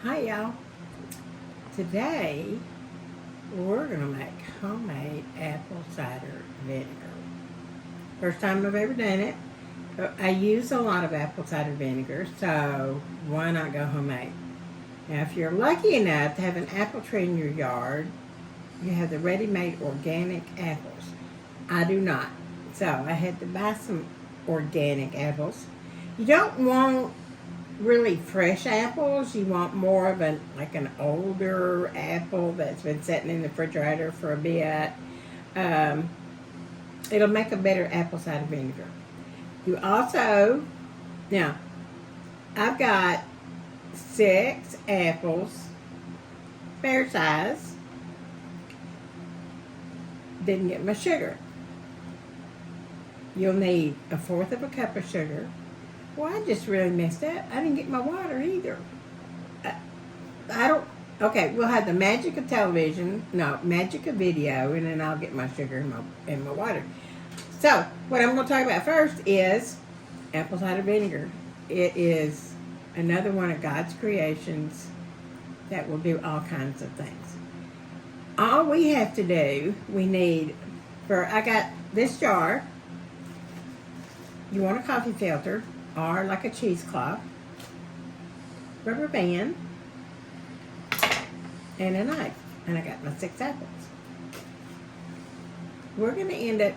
Hi y'all. Today we're gonna make homemade apple cider vinegar. First time I've ever done it. I use a lot of apple cider vinegar, so why not go homemade? Now if you're lucky enough to have an apple tree in your yard, you have the ready-made organic apples. I do not. So I had to buy some organic apples. You don't want really fresh apples. You want more of an older apple that's been sitting in the refrigerator for a bit. It'll make a better apple cider vinegar. You also, now I've got 6 apples, fair size. Didn't get my sugar. You'll need 1/4 of a cup of sugar. Well, I just really messed up. I didn't get my water either. I don't. Okay, we'll have the magic of television. No, magic of video, and then I'll get my sugar and my water. So, what I'm going to talk about first is apple cider vinegar. It is another one of God's creations that will do all kinds of things. All we have to do, I got this jar. You want a coffee filter or like a cheesecloth, rubber band, and a knife. And I got my 6 apples. We're going to end up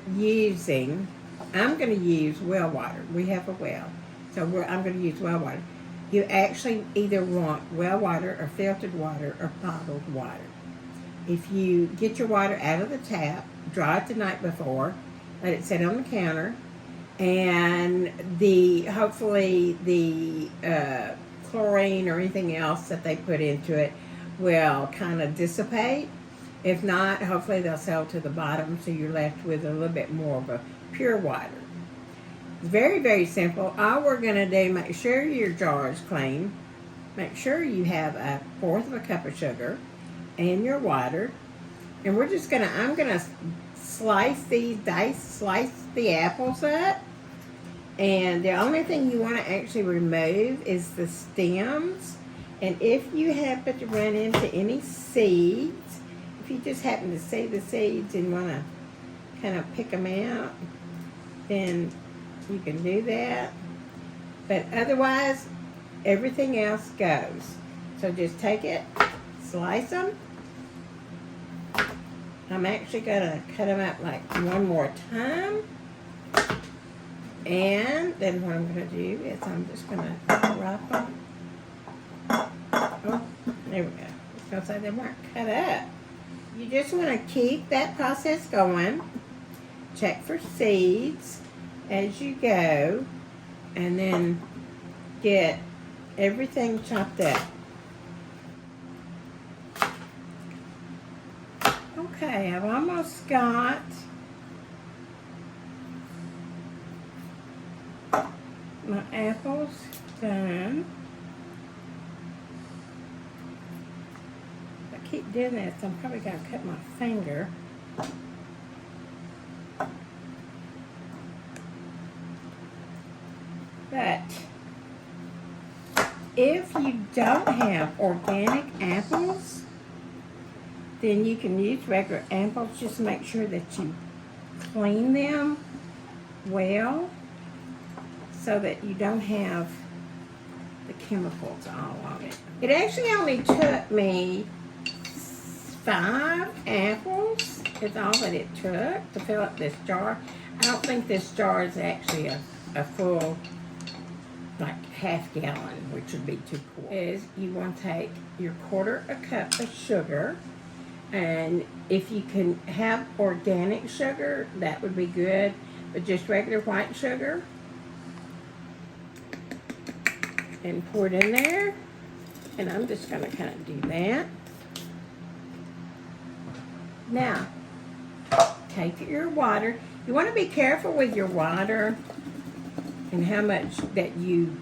I'm going to use well water. We have a well. So I'm going to use well water. You actually either want well water or filtered water or bottled water. If you get your water out of the tap, dry it the night before, let it sit on the counter, and hopefully the chlorine or anything else that they put into it will kind of dissipate. If not, hopefully they'll settle to the bottom, so you're left with a little bit more of a pure water. It's very, very simple. All we're going to do, make sure your jar is clean. Make sure you have 1/4 of a cup of sugar and your water. And I'm going to slice the apples up. And the only thing you want to actually remove is the stems. And if you happen to run into any seeds, if you just happen to see the seeds and want to kind of pick them out, then you can do that. But otherwise, everything else goes. So just take it, slice them. I'm actually going to cut them up like one more time. And then what I'm going to do is I'm just going to wrap them. Oh, there we go. I was going to say they weren't cut up. You just want to keep that process going. Check for seeds as you go. And then get everything chopped up. Okay, I've almost got my apples done. If I keep doing this, I'm probably going to cut my finger. But if you don't have organic apples, then you can use regular apples. Just make sure that you clean them well so that you don't have the chemicals all on it. It actually only took me 5 apples. Is all that it took to fill up this jar. I don't think this jar is actually a full, like, half gallon, which would be 2 quarts. Is you want to take your 1/4 a cup of sugar, and if you can have organic sugar, that would be good, but just regular white sugar, and pour it in there. And I'm just going to kind of do that. Now, take your water. You want to be careful with your water and how much that you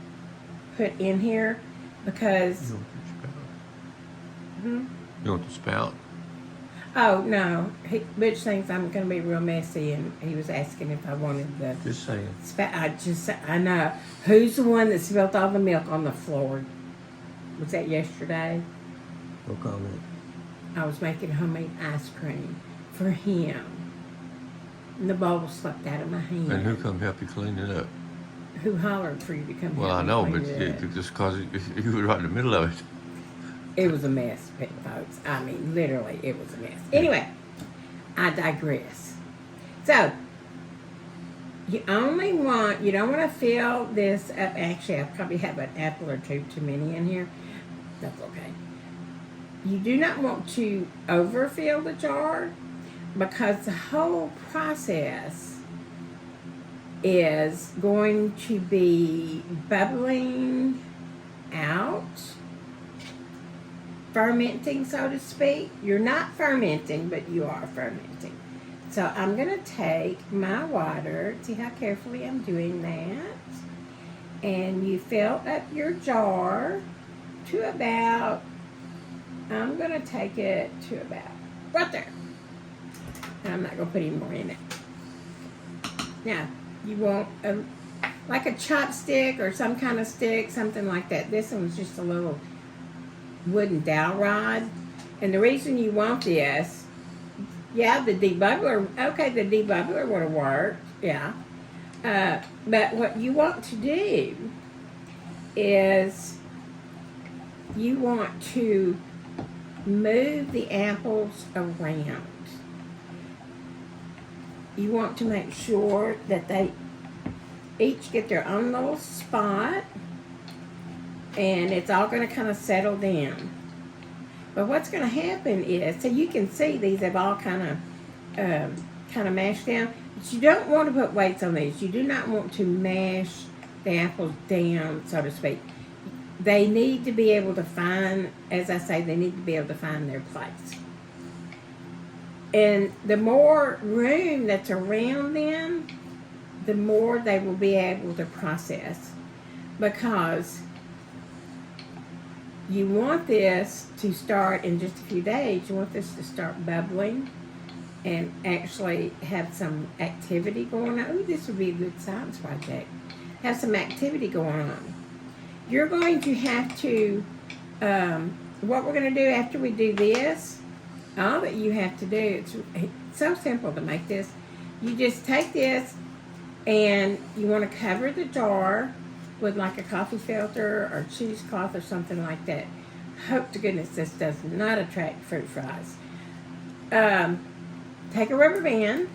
put in here, because You want the spout? Oh, no. Butch thinks I'm going to be real messy, and he was asking if I wanted the... Just saying. I know. Who's the one that spilled all the milk on the floor? Was that yesterday? What comment? I was making homemade ice cream for him. And the bowl slipped out of my hand. And who come help you clean it up? Who hollered for you to come Well, help I me know, clean but it up? just because you were right in the middle of it. It was a mess, folks. I mean, literally, it was a mess. Anyway, I digress. So, you don't want to fill this up. Actually, I probably have an apple or two too many in here. That's okay. You do not want to overfill the jar because the whole process is going to be bubbling out, fermenting, so to speak. You're not fermenting, but you are fermenting. So I'm going to take my water, see how carefully I'm doing that, and you fill up your jar to about, I'm going to take it to about right there. And I'm not going to put any more in it. Now, you want like a chopstick or some kind of stick, something like that. This one's just a little wooden dowel rod. And the reason you want this, yeah, the debubbler, okay, the debubbler would have worked, yeah. But what you want to do is you want to move the apples around. You want to make sure that they each get their own little spot, and it's all going to kind of settle down. But what's going to happen is, so you can see these have all kind of mashed down. But you don't want to put weights on these. You do not want to mash the apples down, so to speak. They need to be able to find, as I say, they need to be able to find their place. And the more room that's around them, the more they will be able to process. Because you want this to start in just a few days. You want this to start bubbling and actually have some activity going on. Ooh, this would be a good science project. Have some activity going on. You're going to have to, what we're going to do after we do this, all that you have to do, it's so simple to make this. You just take this and you want to cover the jar with like a coffee filter or cheesecloth or something like that. Hope to goodness this does not attract fruit flies. Take a rubber band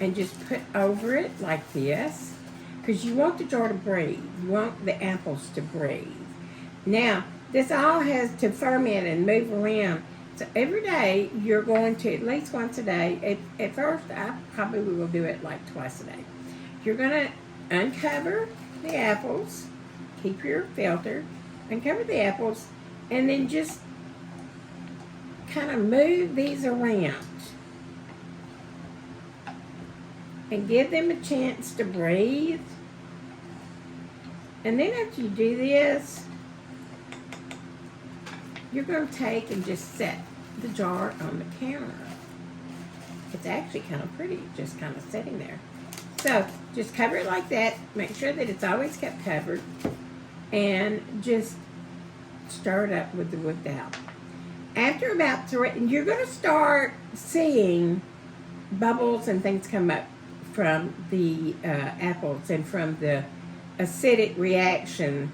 and just put over it like this, because you want the jar to breathe. You want the apples to breathe. Now, this all has to ferment and move around. So every day you're going to, at least once a day, at first I probably will do it like twice a day. You're going to uncover the apples, keep your filter, uncover the apples, and then just kind of move these around and give them a chance to breathe. And then after you do this, you're going to take and just set the jar on the counter. It's actually kind of pretty, just kind of sitting there. So just cover it like that. Make sure that it's always kept covered. And just stir it up with the wood dowel. After about 3, you're going to start seeing bubbles and things come up from the apples and from the acidic reaction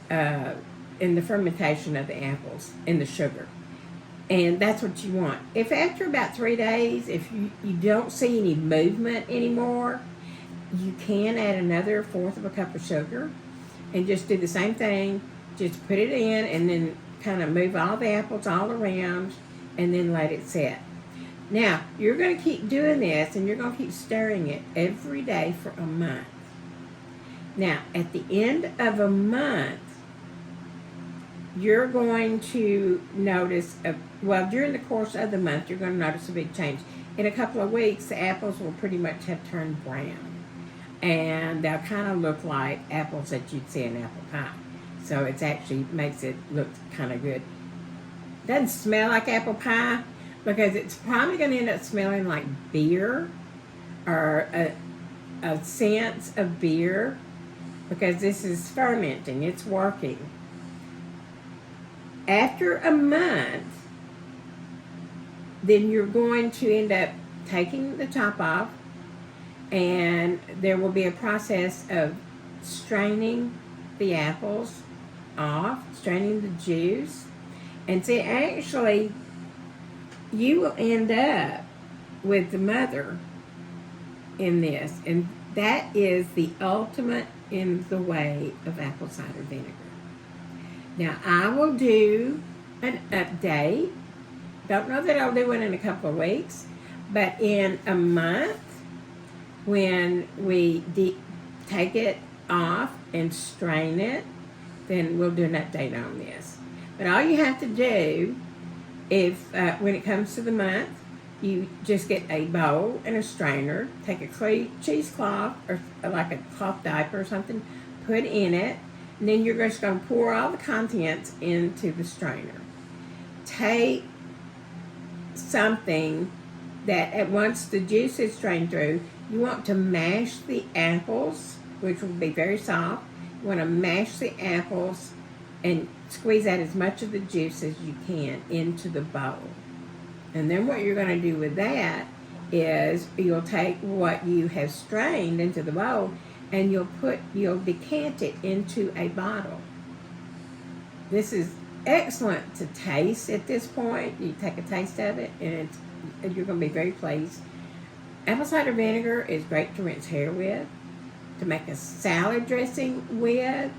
in the fermentation of the apples and the sugar. And that's what you want. If after about 3 days, if you don't see any movement anymore, you can add another 1/4 of a cup of sugar and just do the same thing. Just put it in and then kind of move all the apples all around and then let it set. Now, you're going to keep doing this and you're going to keep stirring it every day for a month. Now, at the end of a month, you're going to notice, during the course of the month, you're going to notice a big change. In a couple of weeks, the apples will pretty much have turned brown. And they'll kind of look like apples that you'd see in apple pie. So it actually makes it look kind of good. Doesn't smell like apple pie because it's probably going to end up smelling like beer or a sense of beer because this is fermenting. It's working. After a month, then you're going to end up taking the top off, and there will be a process of straining the apples off, straining the juice. And see, actually, you will end up with the mother in this, and that is the ultimate in the way of apple cider vinegar. Now, I will do an update. Don't know that I'll do it in a couple of weeks, but in a month, when we take it off and strain it, then we'll do an update on this. But all you have to do, if when it comes to the month, you just get a bowl and a strainer, take a cheesecloth or like a cloth diaper or something, put in it, and then you're just going to pour all the contents into the strainer. Take something that once the juice is strained through, you want to mash the apples, which will be very soft. You want to mash the apples and squeeze out as much of the juice as you can into the bowl. And then what you're going to do with that is you'll take what you have strained into the bowl and you'll decant it into a bottle. This is excellent to taste at this point. You take a taste of it and you're going to be very pleased. Apple cider vinegar is great to rinse hair with, to make a salad dressing with.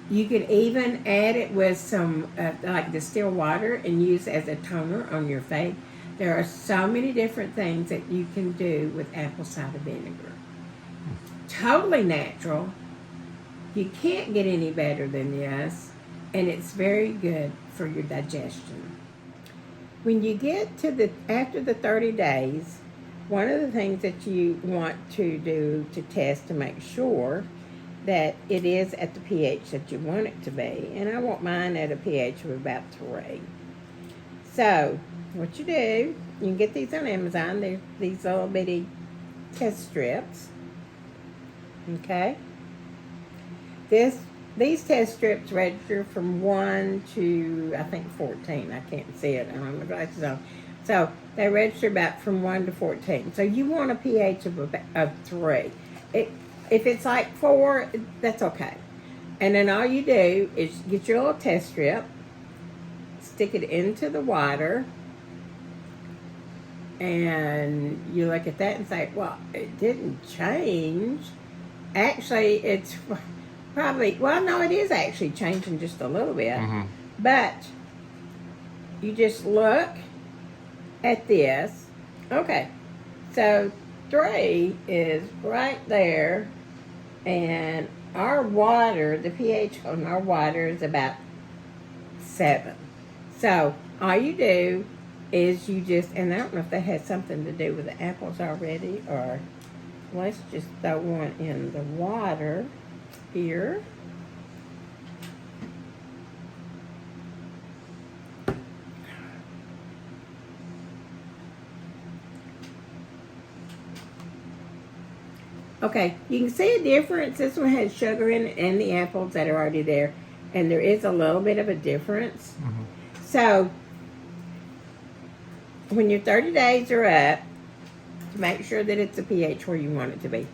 You can even add it with some like distilled water and use as a toner on your face. There are so many different things that you can do with apple cider vinegar. Totally natural. You can't get any better than this, and it's very good for your digestion. When you get to after the 30 days, one of the things that you want to do to test to make sure that it is at the pH that you want it to be, and I want mine at a pH of about 3. So, what you do, you can get these on Amazon. They're these little bitty test strips. Okay? These test strips register from 1 to, I think, 14. I can't see it. I don't have my glasses on. So, they register about from 1 to 14. So, you want a pH of 3. If it's like 4, that's okay. And then all you do is get your little test strip, stick it into the water, and you look at that and say, well, it didn't change. Actually, it's probably, well, no, it is actually changing just a little bit. Mm-hmm. But you just look at this. Okay, so 3 is right there, and our water, the pH on our water is about 7. So all you do is you just, and I don't know if that has something to do with the apples already, or let's just throw one in the water here. Okay, you can see a difference. This one has sugar in it and the apples that are already there. And there is a little bit of a difference. Mm-hmm. So, when your 30 days are up, to make sure that it's a pH where you want it to be,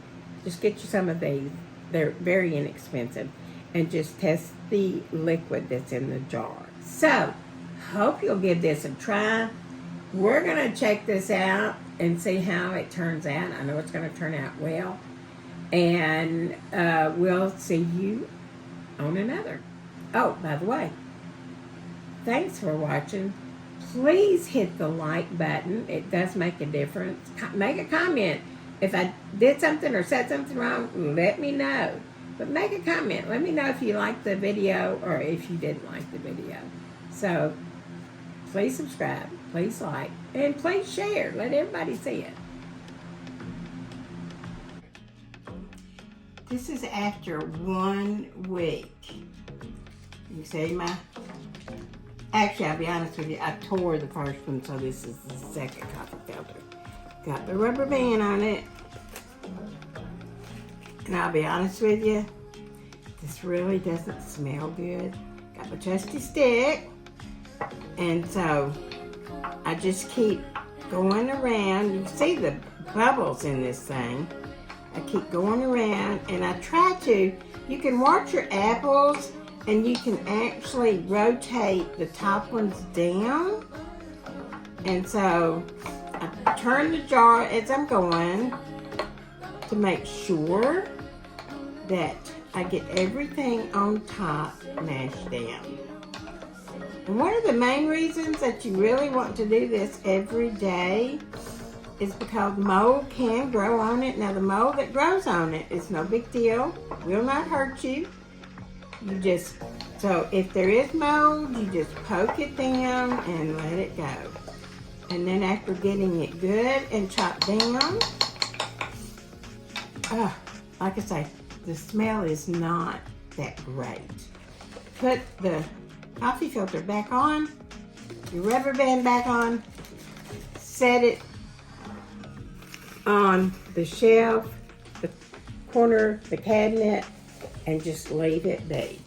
just get you some of these. They're very inexpensive. And just test the liquid that's in the jar. So, hope you'll give this a try. We're going to check this out and see how it turns out. I know it's going to turn out well. And we'll see you on another. Oh, by the way, thanks for watching. Please hit the like button. It does make a difference. Make a comment. If I did something or said something wrong, let me know. But make a comment. Let me know if you liked the video or if you didn't like the video. So, please subscribe. Please like. And please share. Let everybody see it. This is after 1 week. You see my... Actually, I'll be honest with you, I tore the first one, so this is the second coffee filter. Got the rubber band on it. And I'll be honest with you, this really doesn't smell good. Got my trusty stick. And so I just keep going around. You can see the bubbles in this thing. I keep going around, and I try to, you can watch your apples, and you can actually rotate the top ones down. And so I turn the jar as I'm going to make sure that I get everything on top mashed down. And one of the main reasons that you really want to do this every day is because mold can grow on it. Now the mold that grows on it is no big deal, will not hurt you. So if there is mold, you just poke it down and let it go. And then after getting it good and chopped down, like I say, the smell is not that great. Put the coffee filter back on, your rubber band back on, set it on the shelf, the corner, the cabinet, and just leave it be.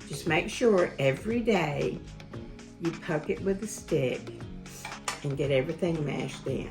Just make sure every day you poke it with a stick and get everything mashed in.